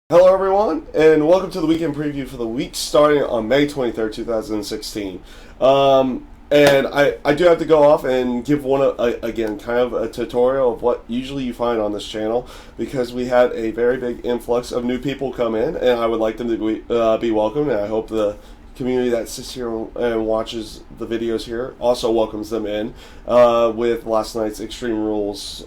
Hello, everyone, and welcome to the weekend preview for the week starting on May 23rd, 2016. And I do have to go off and give again, kind of a tutorial of what usually you find on this channel because we had a very big influx of new people come in, and I would like them to be welcomed, and I hope the community that sits here and watches the videos here also welcomes them in with last night's Extreme Rules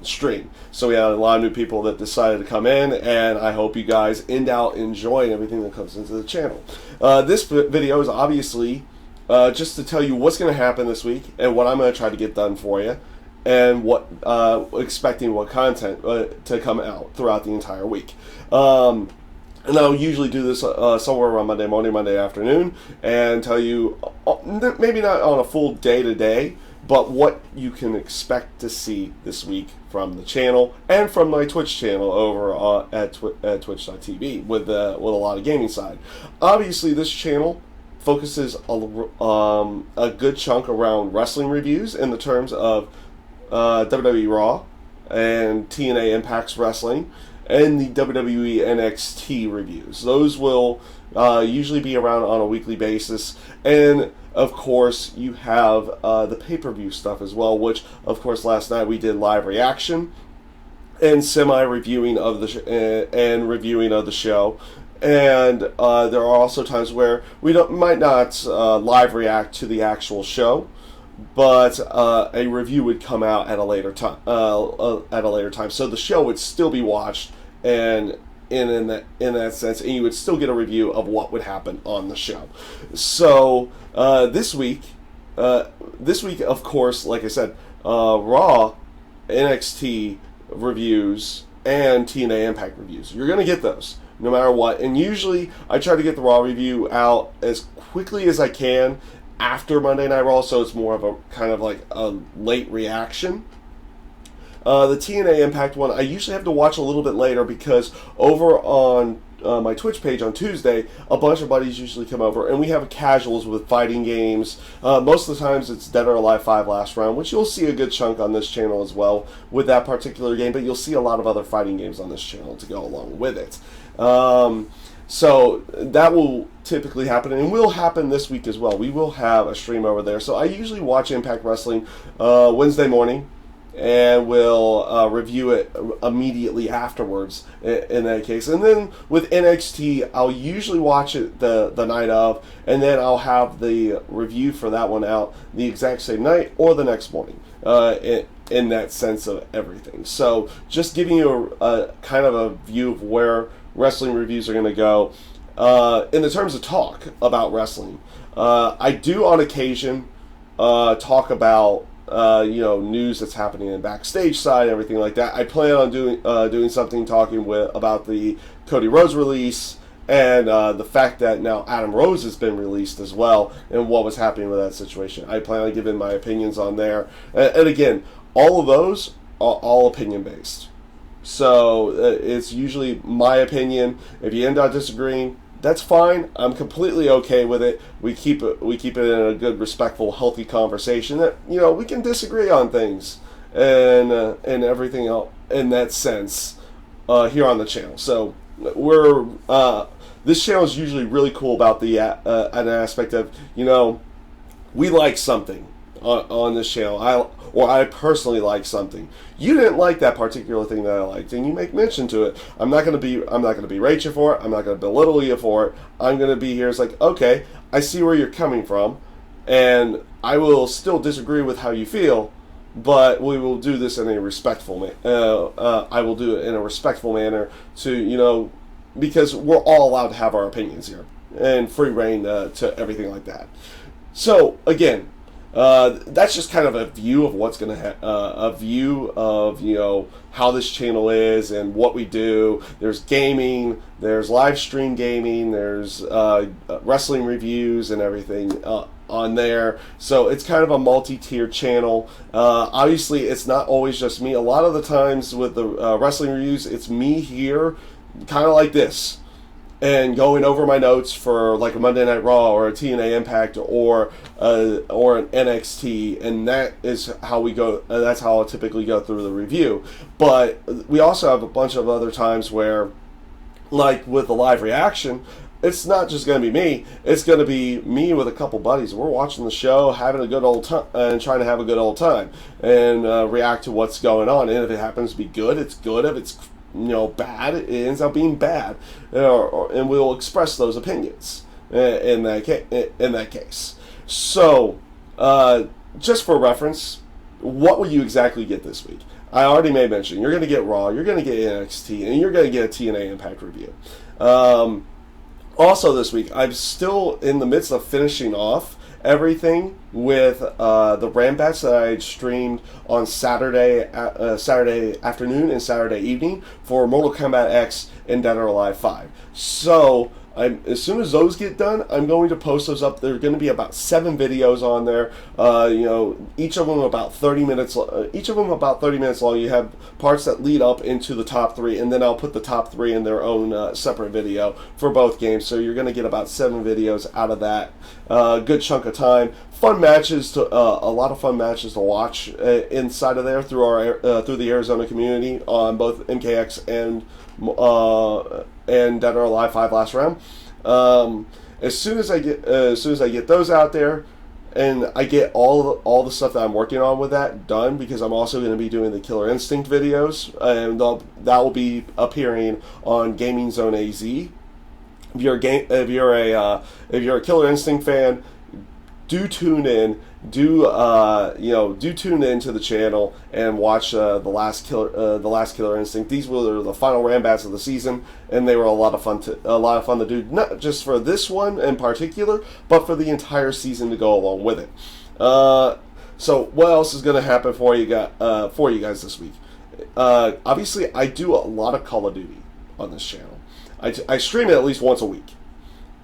stream. So we had a lot of new people that decided to come in, and I hope you guys end out enjoying everything that comes into the channel. This video is obviously just to tell you what's going to happen this week and what I'm going to try to get done for you, and what expecting what content to come out throughout the entire week. And I'll usually do this somewhere around Monday morning, Monday afternoon, and tell you, maybe not on a full day-to-day, but what you can expect to see this week from the channel and from my Twitch channel over at twitch.tv with a lot of gaming side. Obviously, this channel focuses a good chunk around wrestling reviews in the terms of WWE Raw and TNA Impact's wrestling, and the WWE NXT reviews. Those will usually be around on a weekly basis. And, of course, you have the pay-per-view stuff as well, which, of course, last night we did live reaction and semi-reviewing of and reviewing of the show. And there are also times where we might not live react to the actual show, but a review would come out at a later time. So the show would still be watched, and in that sense, and you would still get a review of what would happen on the show. So this week, of course, like I said, Raw, NXT reviews, and TNA Impact reviews. You're gonna get those no matter what. And usually, I try to get the Raw review out as quickly as I can after Monday Night Raw, so it's more of a kind of like a late reaction. The TNA Impact one, I usually have to watch a little bit later because over on my Twitch page on Tuesday, a bunch of buddies usually come over, and we have casuals with fighting games. Most of the times it's Dead or Alive 5 Last Round, which you'll see a good chunk on this channel as well with that particular game, but you'll see a lot of other fighting games on this channel to go along with it. So that will typically happen, and will happen this week as well. We will have a stream over there. So I usually watch Impact Wrestling Wednesday morning, and we'll review it immediately afterwards in that case. And then with NXT, I'll usually watch it the night of, and then I'll have the review for that one out the exact same night or the next morning in that sense of everything. So just giving you a kind of a view of where wrestling reviews are going to go. In the terms of talk about wrestling, I do on occasion talk about news that's happening in the backstage side, everything like that. I plan on doing something talking about the Cody Rhodes release and the fact that now Adam Rose has been released as well, and what was happening with that situation. I plan on giving my opinions on there, and again, all of those are all opinion based. So it's usually my opinion. If you end up disagreeing, that's fine. I'm completely okay with it. We keep it in a good, respectful, healthy conversation. That we can disagree on things and everything else in that sense here on the channel. So we're this channel is usually really cool about the an aspect of we like something on this channel. I personally like something. You didn't like that particular thing that I liked, and you make mention to it. I'm not gonna berate you for it. I'm not gonna belittle you for it. I'm gonna be here. It's like, okay, I see where you're coming from, and I will still disagree with how you feel, but we will do this in a respectful I will do it in a respectful manner because we're all allowed to have our opinions here and free reign to everything like that. So again. That's just kind of a view of what's going to a view of how this channel is and what we do. There's gaming, there's live stream gaming, there's wrestling reviews and everything on there. So it's kind of a multi-tier channel. Obviously, it's not always just me. A lot of the times with the wrestling reviews, it's me here, kind of like this, and going over my notes for like a Monday Night Raw or a TNA Impact or an NXT, and that is how we go. That's how I'll typically go through the review. But we also have a bunch of other times where like with the live reaction, it's not just going to be me. It's going to be me with a couple buddies. We're watching the show, having a good old time, and trying to have a good old time, and react to what's going on. And if it happens to be good, it's good. If it's bad, it ends up being bad, and we'll express those opinions in that case. So, just for reference, what will you exactly get this week? I already made mention. You're going to get Raw, you're going to get NXT, and you're going to get a TNA Impact review. Also this week, I'm still in the midst of finishing off everything with the Rambats that I streamed on Saturday afternoon and Saturday evening for Mortal Kombat X and Dead or Alive 5. So, as soon as those get done, I'm going to post those up. There are going to be about 7 videos on there. Each of them about 30 minutes. Each of them about 30 minutes long. You have parts that lead up into the top 3, and then I'll put the top 3 in their own separate video for both games. So you're going to get about 7 videos out of that. Good chunk of time. Fun matches a lot of fun matches to watch inside of there through through the Arizona community on both MKX and Dead or Alive 5 last round. As soon as I get those out there, and I get all the stuff that I'm working on with that done, because I'm also going to be doing the Killer Instinct videos, and that will be appearing on Gaming Zone AZ. If you're a Killer Instinct fan, do tune in. Do tune in to the channel and watch the last Killer Instinct. These were the final Rambats of the season, and they were a lot of fun to do. Not just for this one in particular, but for the entire season to go along with it. So what else is going to happen for you guys this week? Obviously, I do a lot of Call of Duty on this channel. I stream it at least once a week.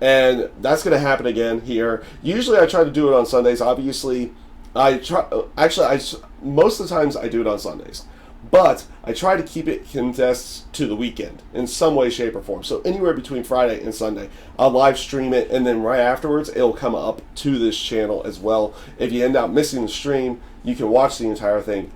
And that's going to happen again here. Usually I try to do it on Sundays. Obviously, most of the times I do it on Sundays. But I try to keep it condensed to the weekend in some way, shape, or form. So anywhere between Friday and Sunday, I'll live stream it, and then right afterwards, it'll come up to this channel as well. If you end up missing the stream, you can watch the entire thing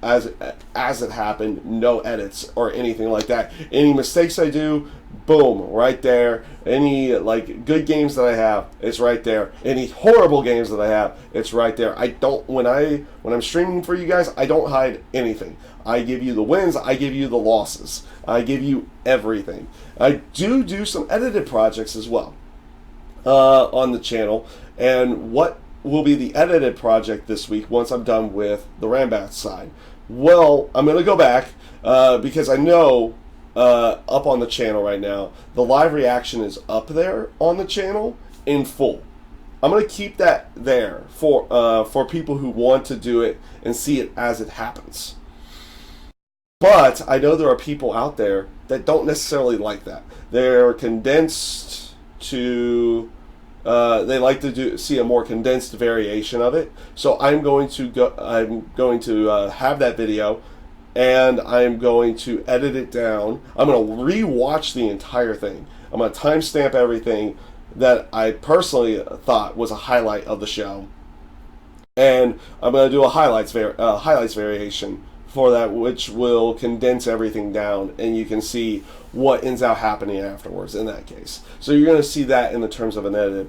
as it happened, no edits or anything like that. Any mistakes I do, boom, right there. Any good games that I have, it's right there. Any horrible games that I have, it's right there. When I'm streaming for you guys, I don't hide anything. I give you the wins, I give you the losses, I give you everything. I do some edited projects as well on the channel, and what will be the edited project this week once I'm done with the Rambats side? Well, I'm going to go back because I know up on the channel right now, the live reaction is up there on the channel in full. I'm going to keep that there for people who want to do it and see it as it happens. But I know there are people out there that don't necessarily like that. They're condensed to... they like to see a more condensed variation of it. So I'm going to have that video, and I'm going to edit it down. I'm going to re-watch the entire thing. I'm going to timestamp everything that I personally thought was a highlight of the show, and I'm going to do a highlights variation for that, which will condense everything down, and you can see what ends up happening afterwards in that case. So you're going to see that in the terms of an edited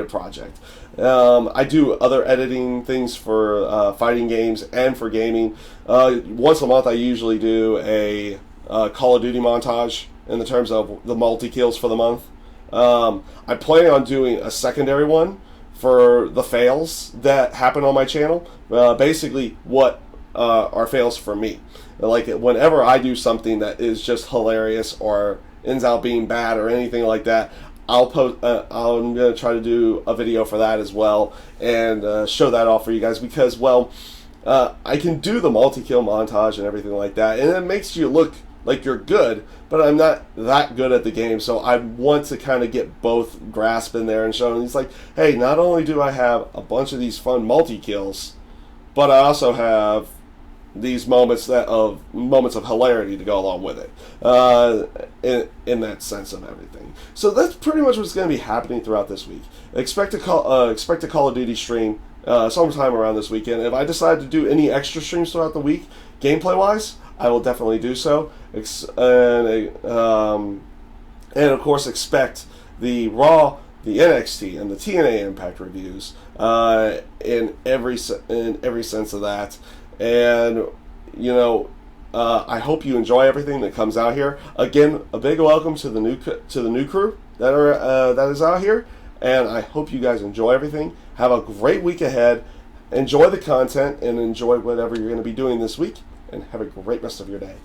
project. I do other editing things for fighting games and for gaming. Once a month I usually do a Call of Duty montage in the terms of the multi-kills for the month. I plan on doing a secondary one for the fails that happen on my channel. Basically what are fails for me. Like whenever I do something that is just hilarious or ends out being bad or anything like that, I'll post. I'm gonna try to do a video for that as well and show that off for you guys, because I can do the multi-kill montage and everything like that, and it makes you look like you're good, but I'm not that good at the game, so I want to kind of get both grasp in there and show them. It's like, hey, not only do I have a bunch of these fun multi-kills, but I also have these moments of hilarity to go along with it, in that sense of everything. So that's pretty much what's going to be happening throughout this week. Expect a Call of Duty stream sometime around this weekend. If I decide to do any extra streams throughout the week, gameplay wise, I will definitely do so. And of course, expect the Raw, the NXT, and the TNA Impact reviews in every sense of that. And I hope you enjoy everything that comes out here. Again, a big welcome to the new crew that is out here, and I hope you guys enjoy everything. Have a great week ahead. Enjoy the content and enjoy whatever you're going to be doing this week, and have a great rest of your day.